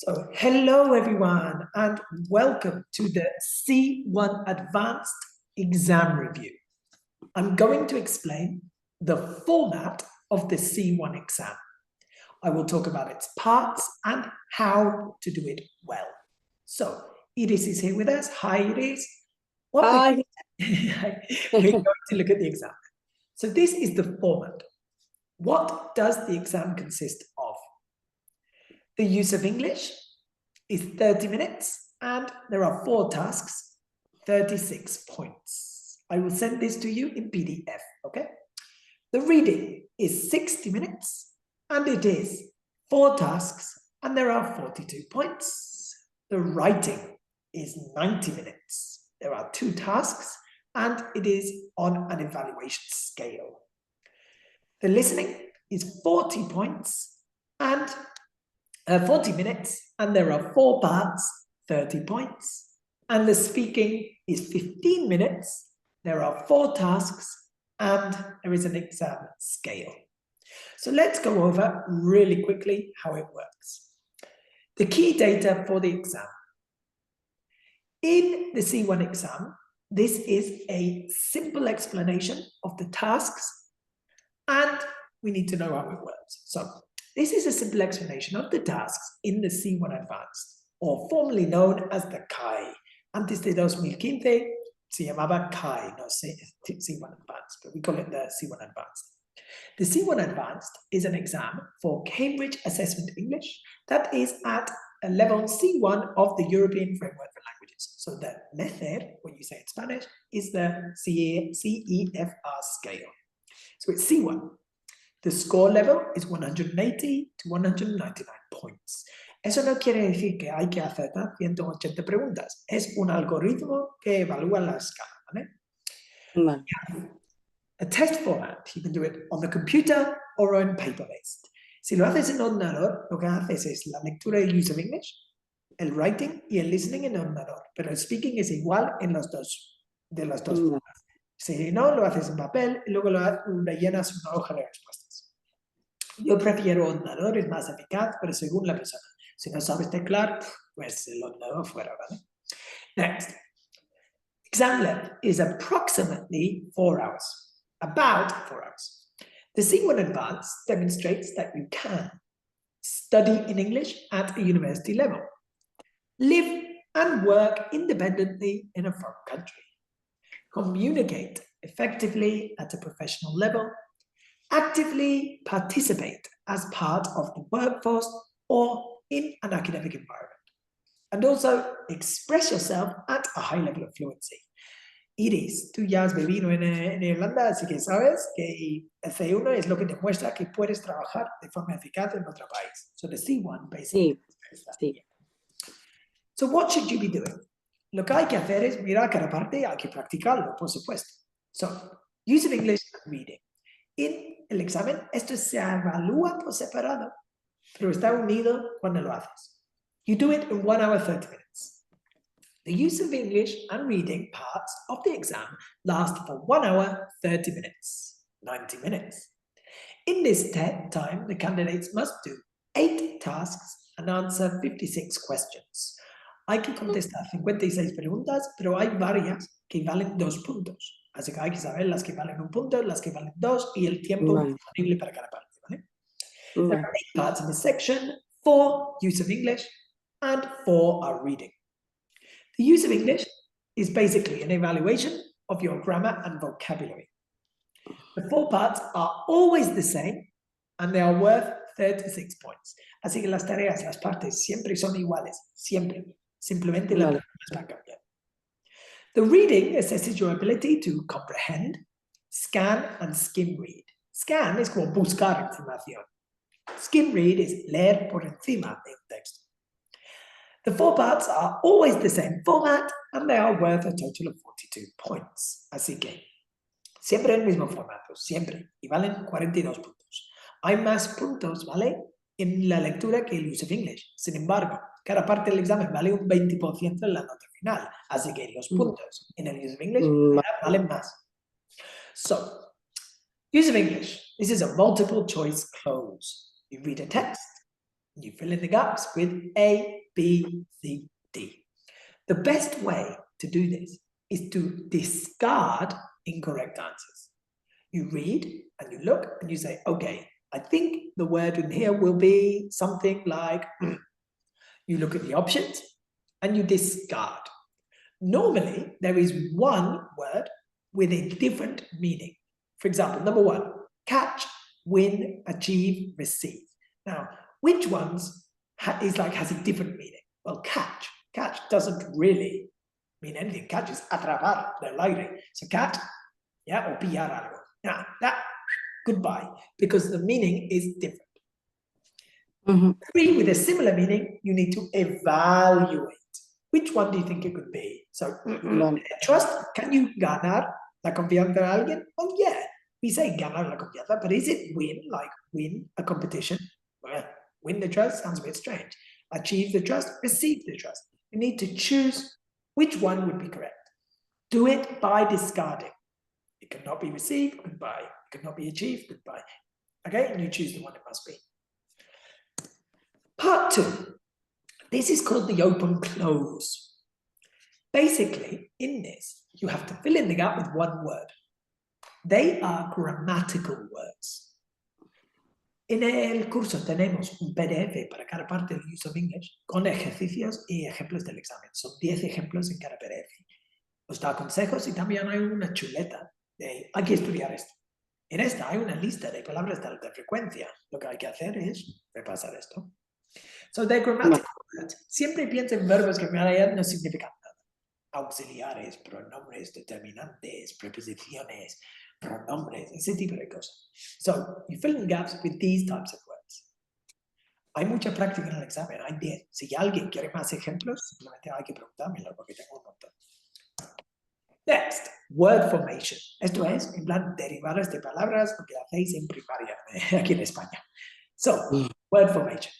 So hello everyone and welcome to the C1 Advanced exam review. I'm going to explain the format of the C1 exam. I will talk about its parts and how to do it well. So Iris is here with us. Hi Iris. Hi. We're going to look at the exam. So this is the format. What does the exam consist of? The use of English is 30 minutes and there are 4 tasks, 36 points. I will send this to you in PDF, okay? The reading is 60 minutes and it is 4 tasks and there are 42 points. The writing is 90 minutes. There are 2 tasks and it is on an evaluation scale. The listening is 40 points and 40 minutes and there are 4 parts, 30 points. And the speaking is 15 minutes. There are 4 tasks and there is an exam scale. So let's go over really quickly how it works. The key data for the exam. In the C1 exam, this is a simple explanation of the tasks and we need to know how it works. So this is a simple explanation of the tasks in the C1 Advanced, or formerly known as the CAI. Antes de 2015 se llamaba CAI, no C1 Advanced, but we call it the C1 Advanced. The C1 Advanced is an exam for Cambridge Assessment English that is at a level C1 of the European Framework for Languages. So the NECER, when you say in Spanish, is the CEFR scale. So it's C1. The score level is 180 to 199 points. Eso no quiere decir que hay que acertar 180 preguntas. Es un algoritmo que evalúa la escala, ¿vale? Vale. A test format, you can do it on the computer or on paper-based. Si lo haces en ordenador, lo que haces es la lectura y use of English, el writing y el listening en ordenador, pero el speaking es igual en los dos, de las dos formas. Si no, lo haces en papel y luego lo rellenas una hoja de respuestas. Yo prefiero ordenador, es más eficaz, pero según la persona. Si no sabes teclar, pues el ordenador fuera, ¿vale? Next. Exam length is approximately 4 hours. About 4 hours. The C1 Advanced demonstrates that you can study in English at a university level, live and work independently in a foreign country, communicate effectively at a professional level, actively participate as part of the workforce or in an academic environment, and also express yourself at a high level of fluency. Iris, tú ya has vivido en Irlanda, así que sabes que el C1 es lo que te muestra que puedes trabajar de forma eficaz en otro país. So the C1 basically. Sí. So what should you be doing? Lo que hay que hacer es mirar cada parte, hay que practicarlo, por supuesto. So, use of English and reading. En el examen, esto se evalúa por separado, pero está unido cuando lo haces. You do it in 1 hour 30 minutes. The use of English and reading parts of the exam last for 1 hour 30 minutes, 90 minutes. In this time, the candidates must do 8 tasks and answer 56 questions. Hay que contestar 56 preguntas, pero hay varias que valen 2 puntos. Así que hay que saber las que valen 1 punto, las que valen 2 y el tiempo disponible para cada parte, ¿vale? There are 8 parts in this section, 4 use of English and 4 are reading. The use of English is basically an evaluation of your grammar and vocabulary. The 4 parts are always the same and they are worth 36 points. Así que las tareas, las partes siempre son iguales, siempre. Simplemente la palabra va a cambiar. The reading assesses your ability to comprehend, scan and skim read. Scan es como buscar información. Skim read es leer por encima de un texto. The 4 parts are always the same format and they are worth a total of 42 points. Así que siempre el mismo formato, siempre, y valen 42 puntos. Hay más puntos, ¿vale?, en la lectura que el use of English. Sin embargo, cada parte del examen vale un 20% en la nota final. Así que los puntos en el use of English valen más. So, use of English. This is a multiple choice close. You read a text, You fill in the gaps with A, B, C, D. The best way to do this is to discard incorrect answers. You read and you look and you say, okay, I think the word in here will be something like, you look at the options and you discard. Normally, there is one word with a different meaning. For example, number 1, catch, win, achieve, receive. Now, which ones has a different meaning? Well, catch doesn't really mean anything. Catch is atrapar del aire. So catch, yeah, or pillar algo. Now, that, goodbye, because the meaning is different. 3 with a similar meaning, you need to evaluate. Which one do you think it could be? So, trust, can you ganar la confianza de alguien? Well, yeah, we say ganar la confianza, but is it win, like win a competition? Well, win the trust sounds a bit strange. Achieve the trust, receive the trust. You need to choose which one would be correct. Do it by discarding. It cannot be received, goodbye. It cannot be achieved, goodbye. Okay, and you choose the one it must be. Part 2. This is called the open-close. Basically, in this, you have to fill in the gap with one word. They are grammatical words. En el curso tenemos un PDF para cada parte del Use of English con ejercicios y ejemplos del examen. Son 10 ejemplos en cada PDF. Os da consejos y también hay una chuleta de hay que estudiar esto. En esta hay una lista de palabras de alta frecuencia. Lo que hay que hacer es repasar esto. So, they're grammatical words. Siempre piensa en verbos que en realidad no significan nada. Auxiliares, pronombres, determinantes, preposiciones, pronombres, ese tipo de cosas. So, you fill in gaps with these types of words. Hay mucha práctica en el examen, hay 10. Si alguien quiere más ejemplos, simplemente hay que preguntármelo porque tengo un montón. Next, word formation. Esto es, en plan, derivadas de palabras, lo que hacéis en primaria, aquí en España. So, word formation.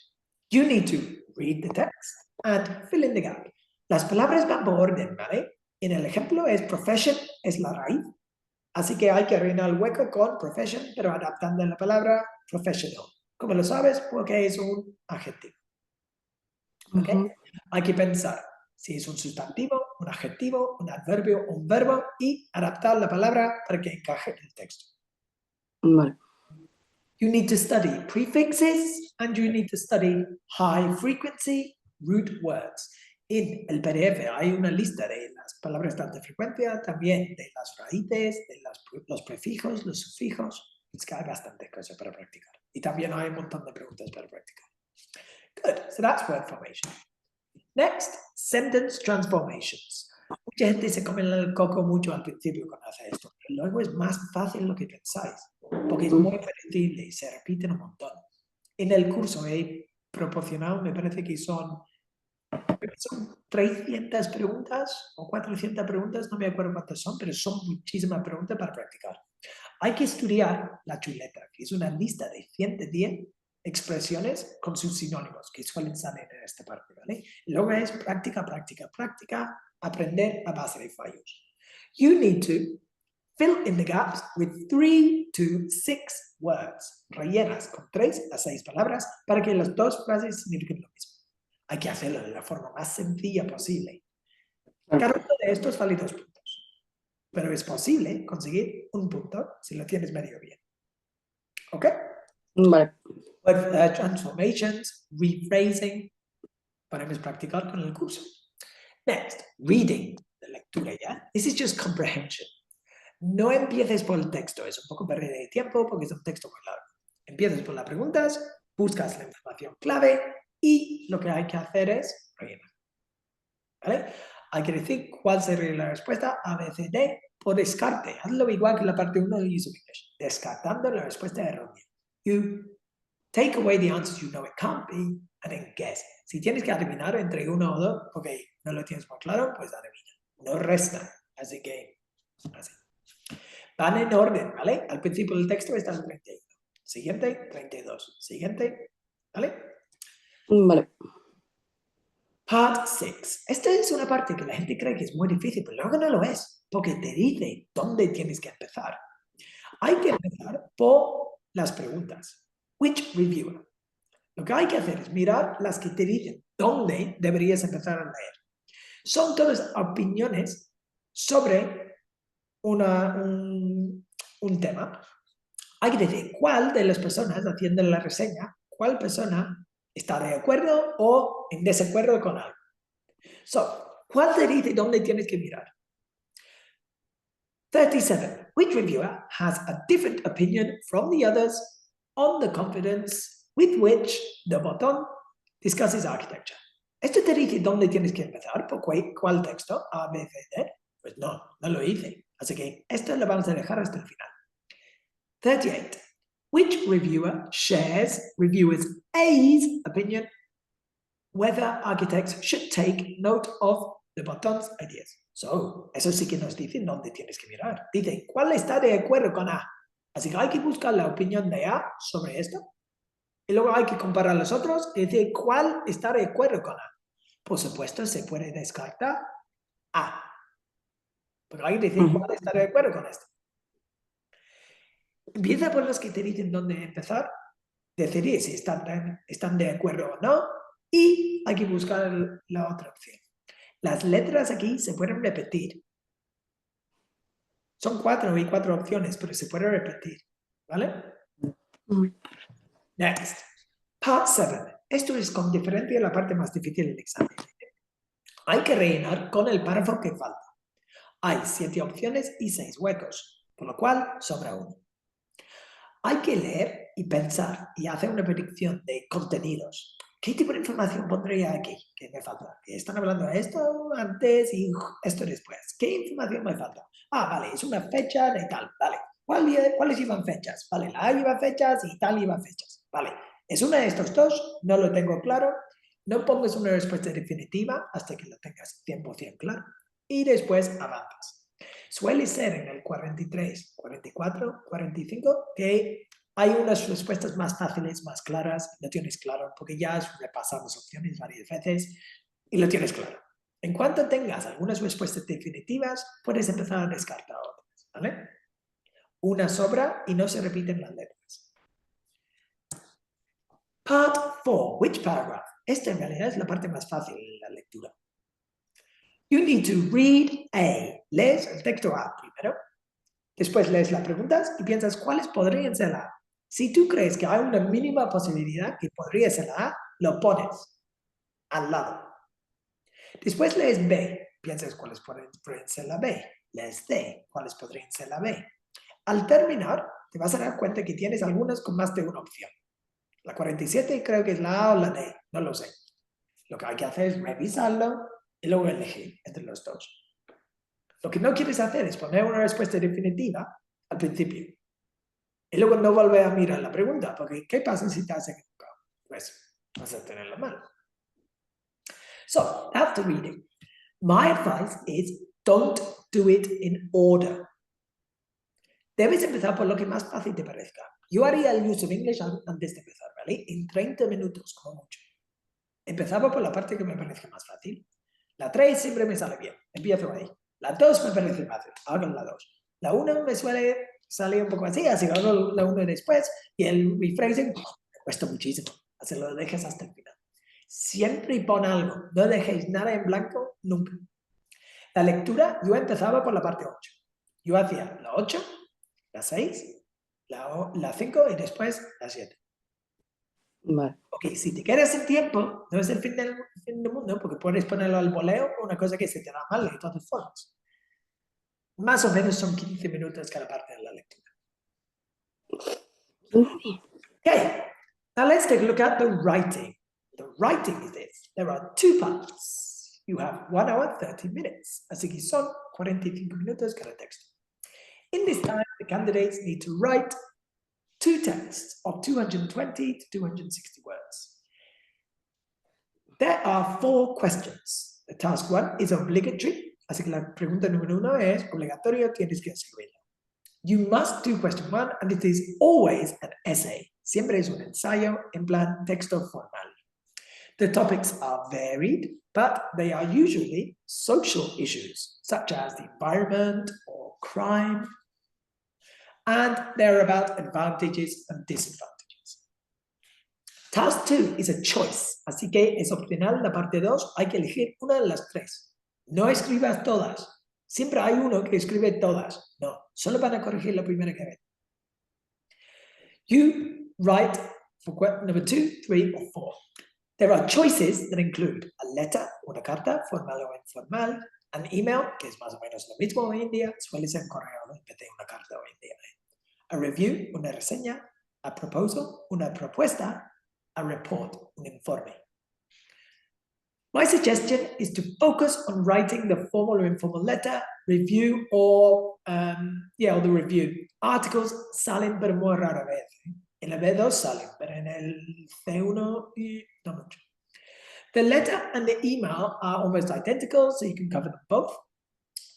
You need to read the text and fill in the gap. Las palabras van por orden, ¿vale? En el ejemplo es profession, es la raíz. Así que hay que rellenar el hueco con profession, pero adaptando la palabra professional. ¿Cómo lo sabes? Porque es un adjetivo. ¿Okay? Hay que pensar si es un sustantivo, un adjetivo, un adverbio o un verbo y adaptar la palabra para que encaje en el texto. Vale. You need to study prefixes and you need to study high frequency root words. En el PDF hay una lista de las palabras de alta frecuencia, también de las raíces, de los prefijos, los sufijos. Es que hay bastante cosas para practicar. Y también hay un montón de preguntas para practicar. Good, so that's word formation. Next, sentence transformations. Mucha gente se come el coco mucho al principio cuando hace esto, pero luego es más fácil de lo que pensáis, porque es muy predecible y se repiten un montón. En el curso he proporcionado, me parece que son 300 preguntas o 400 preguntas, no me acuerdo cuántas son, pero son muchísimas preguntas para practicar. Hay que estudiar la chuleta, que es una lista de 110 expresiones con sus sinónimos que suelen salir en esta parte, ¿vale? Luego es práctica, práctica, práctica, aprender a base de fallos. You need to fill in the gaps with 3 to 6 words. Rellenas con 3 a 6 palabras para que las dos frases signifiquen lo mismo. Hay que hacerlo de la forma más sencilla posible. Cada uno de estos vale 2 puntos. Pero es posible conseguir 1 punto si lo tienes medio bien. ¿Ok? Vale. Word transformations, rephrasing, podemos practicar con el curso. Next, reading, la lectura ya. This is just comprehension. No empieces por el texto, es un poco pérdida de tiempo porque es un texto muy largo. Empiezas por las preguntas, buscas la información clave y lo que hay que hacer es rellenar. ¿Vale? Hay que decir cuál sería la respuesta A, B, C, D por descarte. Hazlo igual que la parte 1 del Use of English, descartando la respuesta errónea. You take away the answers you know it can't be and then guess. Si tienes que adivinar entre 1 o 2, ok, no lo tienes muy claro, pues adivina. No resta. Así que, así. Van en orden, ¿vale? Al principio del texto está el 31. Siguiente, 32. Siguiente, ¿vale? Vale. Part 6. Esta es una parte que la gente cree que es muy difícil, pero luego no lo es, porque te dice dónde tienes que empezar. Hay que empezar por las preguntas. Which reviewer? Lo que hay que hacer es mirar las que te dicen dónde deberías empezar a leer. Son todas opiniones sobre un tema. Hay que decir cuál de las personas haciendo la reseña, cuál persona está de acuerdo o en desacuerdo con algo. ¿Cuál te dice dónde tienes que mirar? 37. Which reviewer has a different opinion from the others on the confidence with which the botón discusses architecture? ¿Esto te dice dónde tienes que empezar? ¿Por cuál texto? A, B, C, D. Pues no lo hice. Así que esto lo vamos a dejar hasta el final. 38. Which reviewer shares reviewers A's opinion whether architects should take note of the bottom's ideas? Eso sí que nos dice dónde tienes que mirar. Dice, ¿cuál está de acuerdo con A? Así que hay que buscar la opinión de A sobre esto. Y luego hay que comparar los otros y decir, ¿cuál está de acuerdo con A? Por supuesto, se puede descartar A. Pero hay que decir cuál está de acuerdo con esto. Empieza por los que te dicen dónde empezar, decidir si están de acuerdo o no, y hay que buscar la otra opción. Las letras aquí se pueden repetir. Son 4 y 4 opciones, pero se puede repetir, ¿vale? Next. Part 7. Esto es con diferencia la parte más difícil del examen. Hay que rellenar con el párrafo que falta. Hay 7 opciones y 6 huecos, por lo cual sobra uno. Hay que leer y pensar y hacer una predicción de contenidos. ¿Qué tipo de información pondría aquí? ¿Qué me falta? Están hablando de esto antes y esto después. ¿Qué información me falta? Ah, vale, es una fecha de tal, vale. ¿Cuáles iban fechas? Vale, la A iba fechas y tal iba fechas. Vale, ¿es una de estos dos? No lo tengo claro. No pongas una respuesta definitiva hasta que lo tengas 100% claro. Y después avanzas. Suele ser en el 43, 44, 45 que hay unas respuestas más fáciles, más claras, lo tienes claro, porque ya repasamos opciones varias veces y lo tienes claro. En cuanto tengas algunas respuestas definitivas, puedes empezar a descartar otras, ¿vale? Una sobra y no se repiten las letras. Part 4. Which paragraph? Esta en realidad es la parte más fácil de la lectura. You need to read A. Lees el texto A primero. Después lees las preguntas y piensas cuáles podrían ser la A. Si tú crees que hay una mínima posibilidad que podría ser la A, lo pones al lado. Después lees B. Piensas cuáles podrían ser la B. Lees C. ¿Cuáles podrían ser la B? Al terminar, te vas a dar cuenta que tienes algunas con más de una opción. La 47 creo que es la A o la D. No lo sé. Lo que hay que hacer es revisarlo y luego elegir entre los dos. Lo que no quieres hacer es poner una respuesta definitiva al principio. Y luego no volver a mirar la pregunta, porque ¿qué pasa si te has equivocado? Pues vas a tenerlo mal. So, after reading, my advice is don't do it in order. Debes empezar por lo que más fácil te parezca. Yo haría el use of English antes de empezar, ¿vale? En 30 minutos, como mucho. Empezaba por la parte que me parece más fácil. La 3 siempre me sale bien, empiezo ahí. La 2 me parece fácil, hago la 2. La 1 me suele salir un poco así que hago la 1 después y el rephrasing me cuesta muchísimo, así lo dejes hasta el final. Siempre pon algo, no dejéis nada en blanco nunca. La lectura, yo empezaba por la parte 8. Yo hacía la 8, la 6, la 5 y después la 7. Vale. Ok, si te quedas sin tiempo, no es el fin del mundo, porque puedes ponerlo al voleo o una cosa que se te da mal de todas formas. Más o menos son 15 minutos cada parte de la lectura. Okay, now let's take a look at the writing. The writing is this. There are 2 parts. You have 1 hour, 30 minutes. Así que son 45 minutos cada texto. In this time, the candidates need to write 2 texts of 220 to 260 words. There are 4 questions. The task 1 is obligatory. Así que la pregunta número 1 es obligatorio, tienes que escribirlo. You must do question 1 and it is always an essay. Siempre es un ensayo en plan texto formal. The topics are varied, but they are usually social issues, such as the environment or crime, and they're about advantages and disadvantages. Task 2 is a choice, así que es opcional la parte 2, hay que elegir una de las 3. No escribas todas. Siempre hay uno que escribe todas. No, solo van a corregir la primera que ven. You write for number 2, 3, or 4. There are choices that include a letter, una carta, formal o informal, an email, que es más o menos lo mismo hoy en día, suele ser un correo en vez de una carta hoy en día. A review, una reseña, a proposal, una propuesta, a report, un informe. My suggestion is to focus on writing the formal or informal letter, review, or the review. Articles salen, pero muy rara vez. En la B2 salen, pero en el C1 no mucho. The letter and the email are almost identical, so you can cover them both.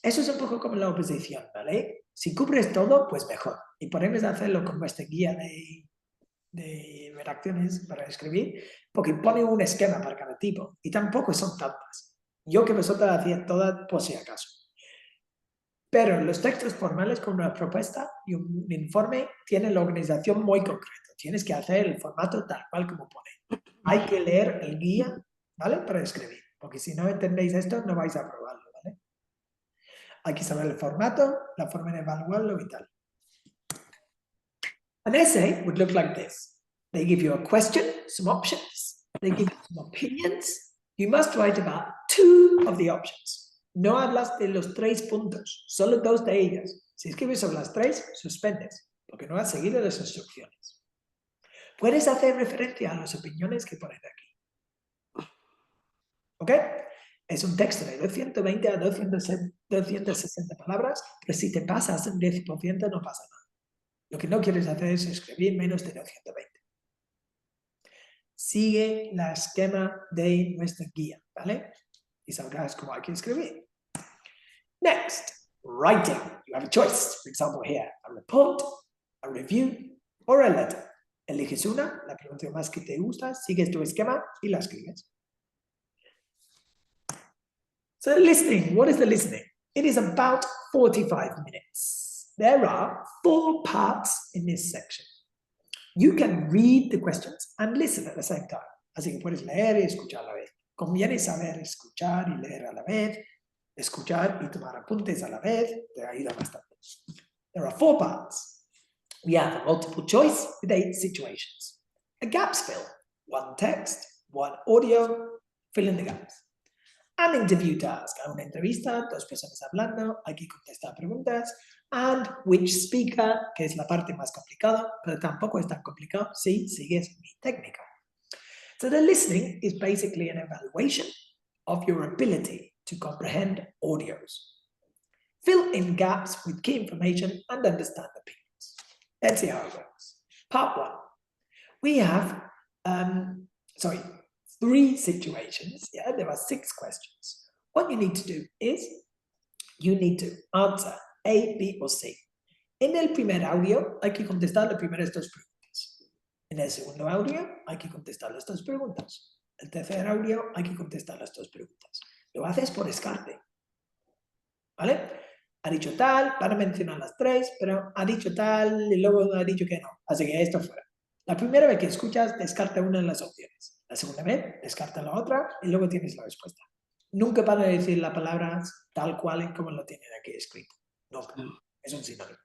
Eso es un poco como la oposición, ¿vale? Si cubres todo, pues mejor. Y podemos hacerlo con nuestra guía de redacciones para escribir, porque pone un esquema para cada tipo, y tampoco son tantas. Yo que vosotros hacía todas por si acaso. Pero los textos formales con una propuesta y un informe tienen la organización muy concreta. Tienes que hacer el formato tal cual como pone. Hay que leer el guía, ¿vale? Para escribir, porque si no entendéis esto, no vais a aprobarlo, ¿vale? Hay que saber el formato, la forma de evaluarlo y tal. An essay would look like this. They give you a question, some options. They give you some opinions. You must write about 2 of the options. No hablas de los 3 puntos, solo 2 de ellas. Si escribes sobre las 3, suspendes, porque no has seguido las instrucciones. Puedes hacer referencia a las opiniones que ponen aquí. ¿Ok? Es un texto de 220 a 260 palabras, pero si te pasas un 10% no pasa nada. Lo que no quieres hacer es escribir menos de 220. Sigue la esquema de nuestra guía, ¿vale? Y sabrás cómo hay que escribir. Next, writing. You have a choice. For example, here, a report, a review, or a letter. Eliges una, la pregunta más que te gusta, sigues tu esquema y la escribes. So listening, what is the listening? It is about 45 minutes. There are 4 parts in this section. You can read the questions and listen at the same time. Así que puedes leer y escuchar a la vez. Conviene saber escuchar y leer a la vez, escuchar y tomar apuntes a la vez. Te ayuda bastante. There are 4 parts. We have a multiple choice with 8 situations. A gaps fill, 1 text, 1 audio, fill in the gaps. An interview task, una entrevista, 2 personas hablando, hay que contestar preguntas. And which speaker, que es la parte más complicada, pero tampoco es tan complicado si sigues mi técnica. So the listening is basically an evaluation of your ability to comprehend audios. Fill in gaps with key information and understand opinions. Let's see how it works. Part 1. We have, 3 situations. Yeah, there are 6 questions. What you need to do is, you need to answer A, B o C. En el primer audio hay que contestar las primeras 2 preguntas. En el segundo audio hay que contestar las 2 preguntas. El tercer audio hay que contestar las 2 preguntas. Lo haces por descarte. ¿Vale? Ha dicho tal, van a mencionar las 3, pero ha dicho tal y luego ha dicho que no. Así que esto fuera. La primera vez que escuchas, descarta una de las opciones. La segunda vez, descarta la otra y luego tienes la respuesta. Nunca van a decir las palabras tal cual y como lo tienen aquí escrito. Nunca. Es un sinónimo.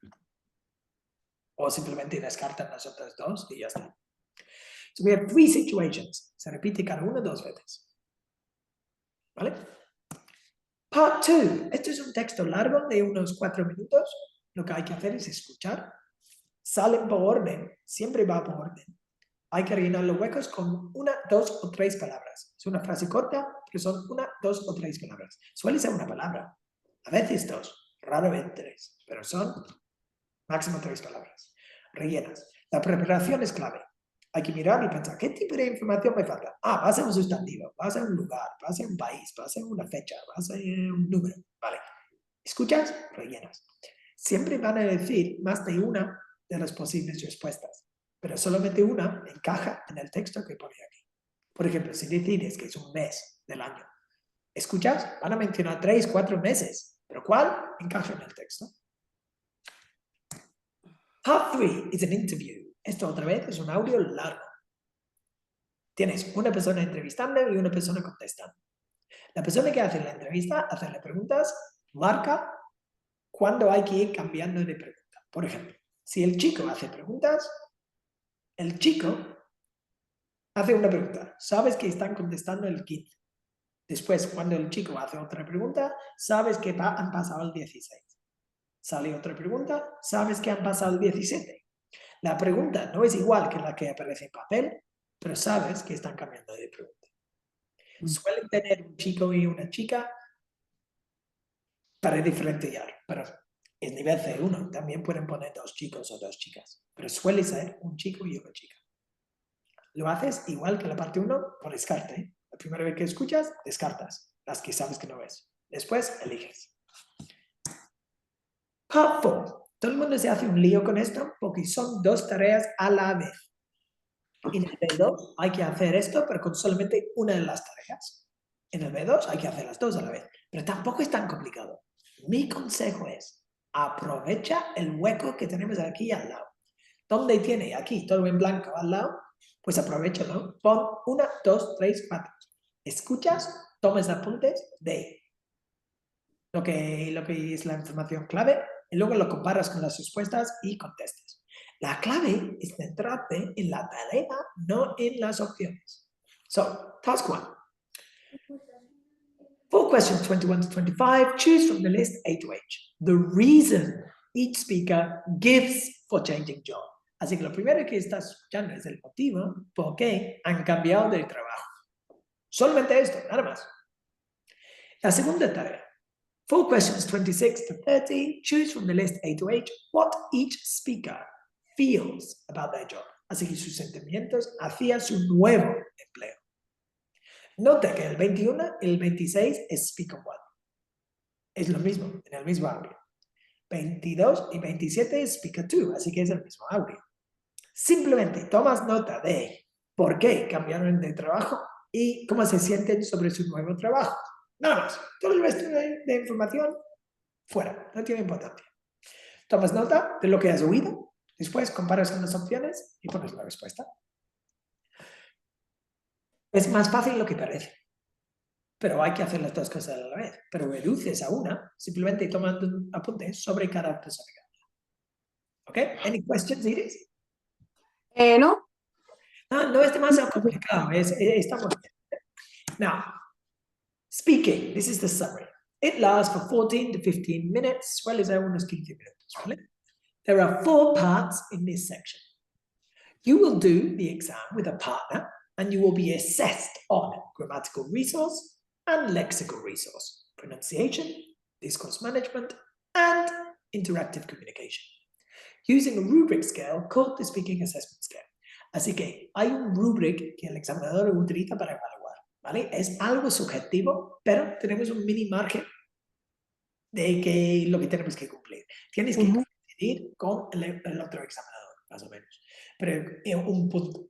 O simplemente descartan las otras 2 y ya está. So we have 3 situations. Se repite cada una 2 veces. ¿Vale? Part 2. Esto es un texto largo de unos 4 minutos. Lo que hay que hacer es escuchar. Salen por orden. Siempre va por orden. Hay que rellenar los huecos con 1, 2 o 3 palabras. Es una frase corta, pero son 1, 2 o 3 palabras. Suele ser una palabra. A veces 2. Raramente 3. Pero son máximo 3 palabras. Rellenas. La preparación es clave. Hay que mirar y pensar, ¿qué tipo de información me falta? Va a ser un sustantivo, va a ser un lugar, va a ser un país, va a ser una fecha, va a ser un número. Vale. ¿Escuchas? Rellenas. Siempre van a decir más de una de las posibles respuestas, pero solamente una encaja en el texto que pone aquí. Por ejemplo, si decides que es un mes del año, ¿escuchas? Van a mencionar 3, 4 meses, pero ¿cuál encaja en el texto? Part 3 is an interview. Esto otra vez es un audio largo. Tienes una persona entrevistando y una persona contestando. La persona que hace la entrevista, hace las preguntas, marca cuándo hay que ir cambiando de pregunta. Por ejemplo, si el chico hace preguntas, el chico hace una pregunta. Sabes que están contestando el 15. Después, cuando el chico hace otra pregunta, sabes que han pasado el 16. Sale otra pregunta, sabes que han pasado el 17. La pregunta no es igual que la que aparece en papel, pero sabes que están cambiando de pregunta. Suelen tener un chico y una chica para diferenciar, pero es nivel C1. También pueden poner 2 chicos o 2 chicas, pero suele ser un chico y una chica. Lo haces igual que la parte 1 por descarte. La primera vez que escuchas, descartas las que sabes que no ves. Después, eliges. Part 4. Todo el mundo se hace un lío con esto porque son 2 tareas a la vez. En el B2 hay que hacer esto, pero con solamente una de las tareas. En el B2 hay que hacer las 2 a la vez, pero tampoco es tan complicado. Mi consejo es, aprovecha el hueco que tenemos aquí al lado. ¿Dónde tiene aquí todo en blanco al lado? Pues aprovechalo. Pon 1, 2, 3, 4. Escuchas, tomes apuntes de lo que es la información clave y luego lo comparas con las respuestas y contestas. La clave es centrarte en la tarea, no en las opciones. So, task 1. For questions 21 to 25, choose from the list A to H. The reason each speaker gives for changing job. Así que lo primero que estás escuchando es el motivo por qué han cambiado de trabajo. Solamente esto, nada más. La segunda tarea. For questions 26 to 30, choose from the list A to H what each speaker feels about their job. Así que sus sentimientos hacia su nuevo empleo. Nota que el 21 y el 26 es speaker 1. Es lo mismo, en el mismo audio. 22 y 27 es speaker 2, así que es el mismo audio. Simplemente tomas nota de por qué cambiaron de trabajo y cómo se sienten sobre su nuevo trabajo. Nada más. Todo el resto de información, fuera. No tiene importancia. Tomas nota de lo que has oído, después comparas con las opciones y pones la respuesta. Es más fácil lo que parece, pero hay que hacer las 2 cosas a la vez. Pero reduces a una simplemente tomando apuntes sobre cada persona. ¿Ok? Any questions, Iris? No. No es demasiado complicado. Estamos bien. Now, speaking, this is the summary. It lasts for 14 to 15 minutes, suele ser unos 15 minutos, ¿vale? There are 4 parts in this section. You will do the exam with a partner and you will be assessed on grammatical resource and lexical resource, pronunciation, discourse management, and interactive communication, using a rubric scale called the Speaking Assessment Scale. Así que hay un rubric que el examinador utiliza para evaluar, ¿vale? Es algo subjetivo, pero tenemos un mini margen de que lo que tenemos que cumplir. Tienes que coincidir con el otro examinador, más o menos. Pero un punto.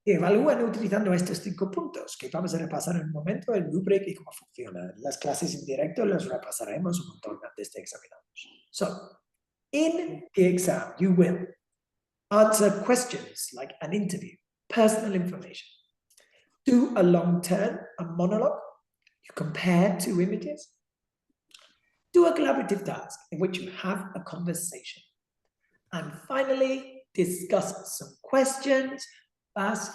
Evalúan utilizando estos 5 puntos que vamos a repasar en un momento, el rubric y cómo funciona. Las clases en directo las repasaremos un montón antes de examinarnos. So, in the exam, you will answer questions like an interview, personal information. Do a long turn, a monologue. You compare 2 images. Do a collaborative task in which you have a conversation. And finally, discuss some questions. Vas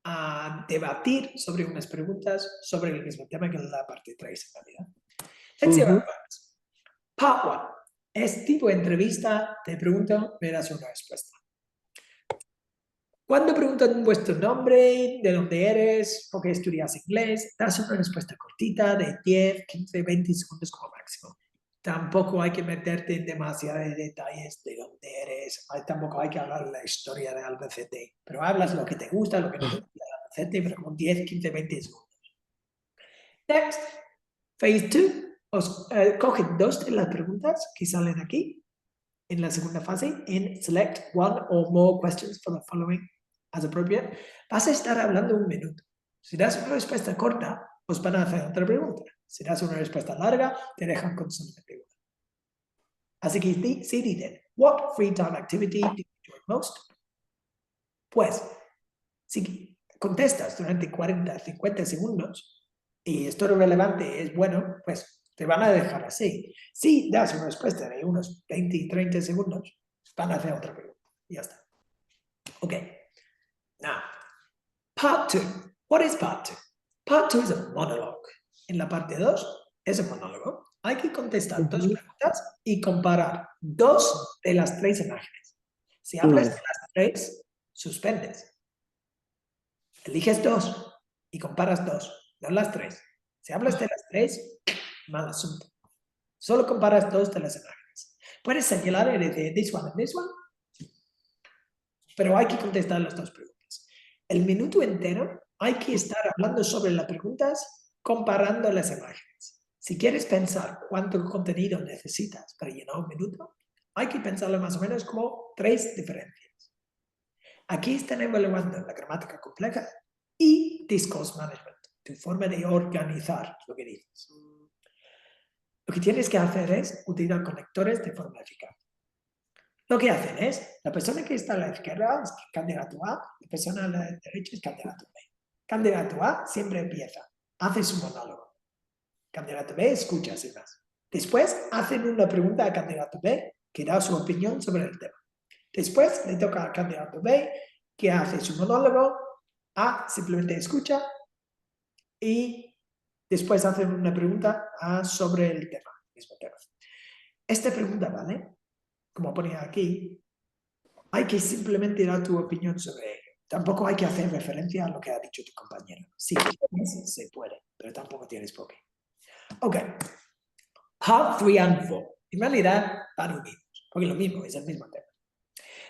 a debatir sobre unas preguntas sobre el mismo tema que la parte 3 en realidad. Let's see how it works. Part 1. Es tipo entrevista, te pregunto, me das una respuesta. Cuando preguntan vuestro nombre, de dónde eres, por qué estudias inglés, das una respuesta cortita de 10, 15, 20 segundos como máximo. Tampoco hay que meterte en demasiados detalles de dónde eres, tampoco hay que hablar de la historia de Albacete, pero hablas lo que te gusta, lo que no te gusta de Albacete, pero con 10, 15, 20 segundos. Next, phase 2, cogen 2 de las preguntas que salen aquí en la segunda fase en select 1 or more questions for the following as appropriate. Vas a estar hablando 1 minuto. Si das una respuesta corta, os van a hacer otra pregunta. Si das una respuesta larga, te dejan con solamente una. Así que si dicen, what free time activity do you enjoy most? Pues, Si contestas durante 40, 50 segundos y esto relevante es bueno, pues te van a dejar así. Si das una respuesta de unos 20 y 30 segundos, van a hacer otra pregunta. Y ya está. Ok. Now, part 2. What is part 2? Part 2 is a monologue. En la parte 2 es un monólogo. Hay que contestar dos preguntas y comparar 2 de las 3 imágenes. Si hablas de las 3, suspendes. Eliges 2 y comparas 2, no las 3. Si hablas de las 3, mal asunto. Solo comparas 2 de las imágenes. Puedes señalar el de this one and this one, pero hay que contestar las 2 preguntas. El minuto entero hay que estar hablando sobre las preguntas, comparando las imágenes. Si quieres pensar cuánto contenido necesitas para llenar un minuto, hay que pensarlo más o menos como 3 diferencias. Aquí están evaluando la gramática compleja y discourse management, tu forma de organizar lo que dices. Lo que tienes que hacer es utilizar conectores de forma eficaz. Lo que hacen es, la persona que está a la izquierda es candidato A, la persona a la derecha es candidato B. Candidato A siempre empieza, hace su monólogo. Candidato B escucha sin más. Después hacen una pregunta al candidato B que da su opinión sobre el tema. Después le toca al candidato B que hace su monólogo, A simplemente escucha y después hacen una pregunta sobre el tema, mismo tema. Esta pregunta, ¿vale? Como ponía aquí, hay que simplemente dar tu opinión sobre ello. Tampoco hay que hacer referencia a lo que ha dicho tu compañero. Si quieres, se puede, pero tampoco tienes por qué. Ok. Part 3 and 4. En realidad, van unidos, porque lo mismo, es el mismo tema.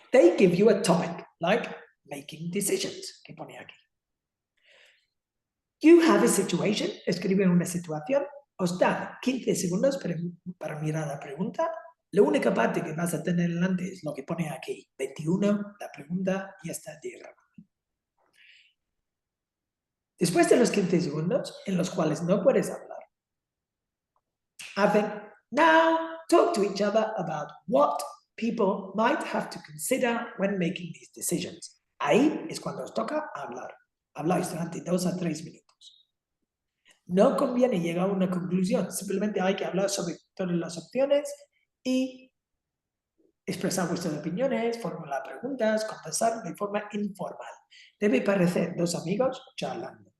They give you a topic, like making decisions, que pone aquí. You have a situation, escriben una situación, os dan 15 segundos para mirar la pregunta. La única parte que vas a tener delante es lo que pone aquí, 21, la pregunta y está el diagrama. Después de los 15 segundos, en los cuales no puedes hablar, hacen, now talk to each other about what people might have to consider when making these decisions. Ahí es cuando os toca hablar. Habláis durante 2 a 3 minutos. No conviene llegar a una conclusión, simplemente hay que hablar sobre todas las opciones y expresar vuestras opiniones, formular preguntas, conversar de forma informal. Debe parecer 2 amigos charlando.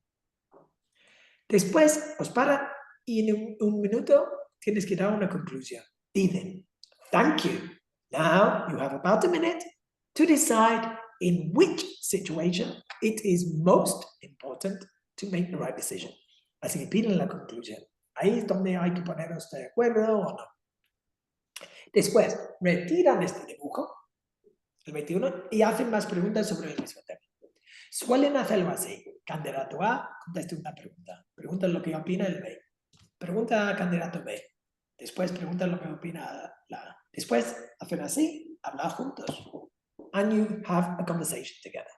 Después os paran y en un minuto tienes que dar una conclusión. Dicen, thank you. Now you have about a minute to decide in which situation it is most important to make the right decision. Así que piden la conclusión. Ahí es donde hay que poneros de acuerdo o no. Después, retiran este dibujo, el 21, y hacen más preguntas sobre el mismo tema. Suelen hacerlo así. Candidato A, conteste una pregunta. Pregunta lo que opina el B. Pregunta al candidato B. Después pregunta lo que opina la A. Después hacen así, hablar juntos. And you have a conversation together.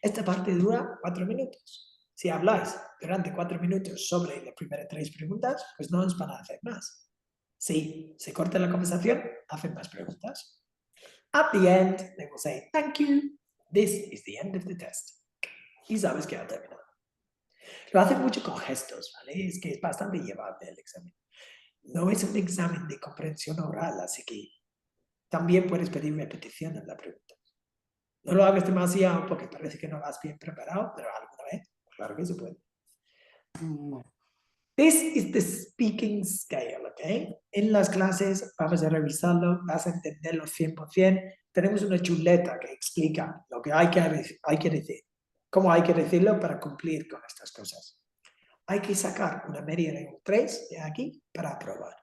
Esta parte dura 4 minutos. Si habláis durante 4 minutos sobre las primeras 3 preguntas, pues no os van a hacer más. Si se corta la conversación, hacen más preguntas. At the end, they will say, thank you. This is the end of the test. Y sabes que ha terminado. Lo hacen mucho con gestos, ¿vale? Es que es bastante llevable el examen. No es un examen de comprensión oral, así que también puedes pedir repetición en la pregunta. No lo hagas demasiado porque parece que no vas bien preparado, pero alguna vez, claro que se puede. This is the speaking scale, ¿ok? En las clases vamos a revisarlo, vas a entenderlo 100%. Tenemos una chuleta que explica lo que hay que decir, cómo hay que decirlo para cumplir con estas cosas. Hay que sacar una media de un 3 de aquí para aprobar.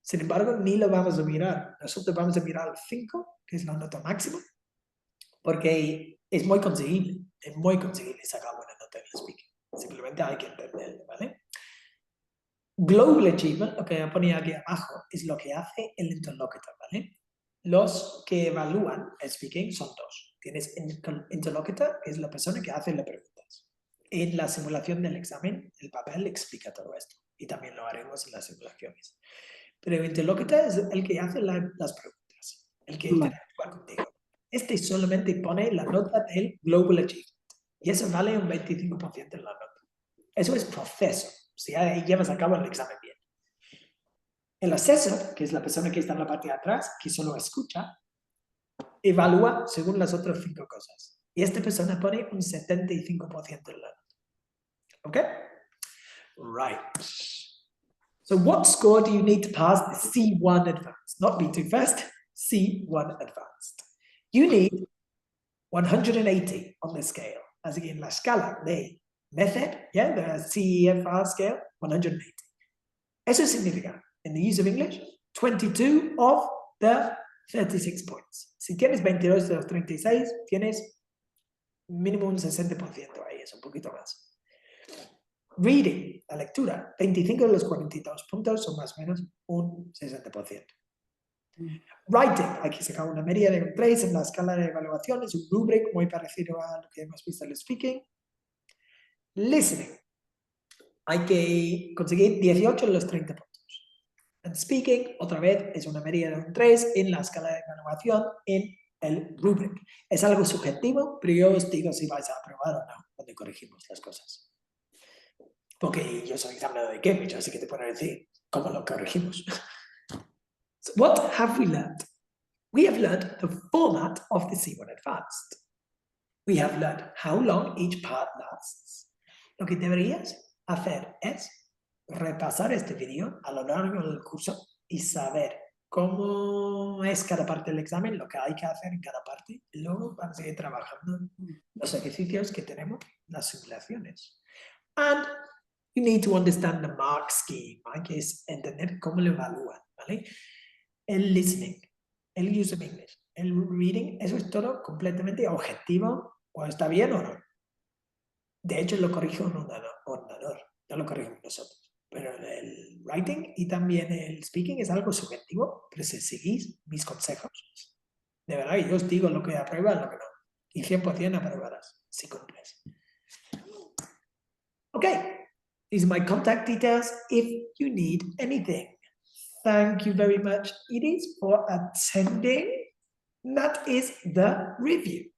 Sin embargo, ni lo vamos a mirar. Nosotros vamos a mirar el 5, que es la nota máxima, porque es muy conseguible sacar buena nota en el speaking. Simplemente hay que entenderlo, ¿vale? Global Achievement, lo que ponía aquí abajo, es lo que hace el interlocutor, ¿vale? Los que evalúan el speaking son 2. Tienes interlocutor, que es la persona que hace las preguntas. En la simulación del examen, el papel explica todo esto. Y también lo haremos en las simulaciones. Pero el interlocutor es el que hace las preguntas, el que interactúa contigo. Este solamente pone la nota del Global Achievement. Y eso vale un 25% en la nota. Eso es proceso, si llevas a cabo el examen bien. El assessor, que es la persona que está en la parte de atrás, que solo escucha, evalúa según las otras 5 cosas. Y esta persona pone un 75% en la nota. ¿Ok? Right. So what score do you need to pass the C1 advanced? Not B2 first, C1 advanced. You need 180 on the scale. Así que en la escala de method, yeah, the CEFR scale, 180. Eso significa, in the use of English, 22 of the 36 points. Si tienes 22 de los 36, tienes mínimo un 60% ahí, es un poquito más. Reading, la lectura, 25 de los 42 puntos son más o menos un 60%. Writing, aquí se acaba una media de un 3 en la escala de evaluación, es un rubric muy parecido a lo que hemos visto en el speaking. Listening, hay que conseguir 18 de los 30 puntos. And speaking, otra vez, es una media de un 3 en la escala de evaluación en el rubric. Es algo subjetivo, pero yo os digo si vais a aprobar o no cuando corregimos las cosas. Porque yo soy examinador de Cambridge, así que te puedo decir cómo lo corregimos. So what have we learned? We have learned the format of the C1 Advanced. We have learned how long each part lasts. Lo que deberías hacer es repasar este vídeo a lo largo del curso y saber cómo es cada parte del examen, lo que hay que hacer en cada parte, y luego van a seguir trabajando los ejercicios que tenemos, las simulaciones. And you need to understand the mark scheme, ¿vale? Que es entender cómo lo evalúan, ¿vale? El listening, el use of English, el reading, eso es todo completamente objetivo, o está bien o no. De hecho, lo corrige un ordenador, no lo corregimos nosotros. Pero el writing y también el speaking es algo subjetivo, pero si seguís mis consejos, de verdad, yo os digo lo que apruebas, lo que no. Y 100% aprobarás, si cumples. Okay, these are my contact details if you need anything. Thank you very much, Iris, for attending. That is the review.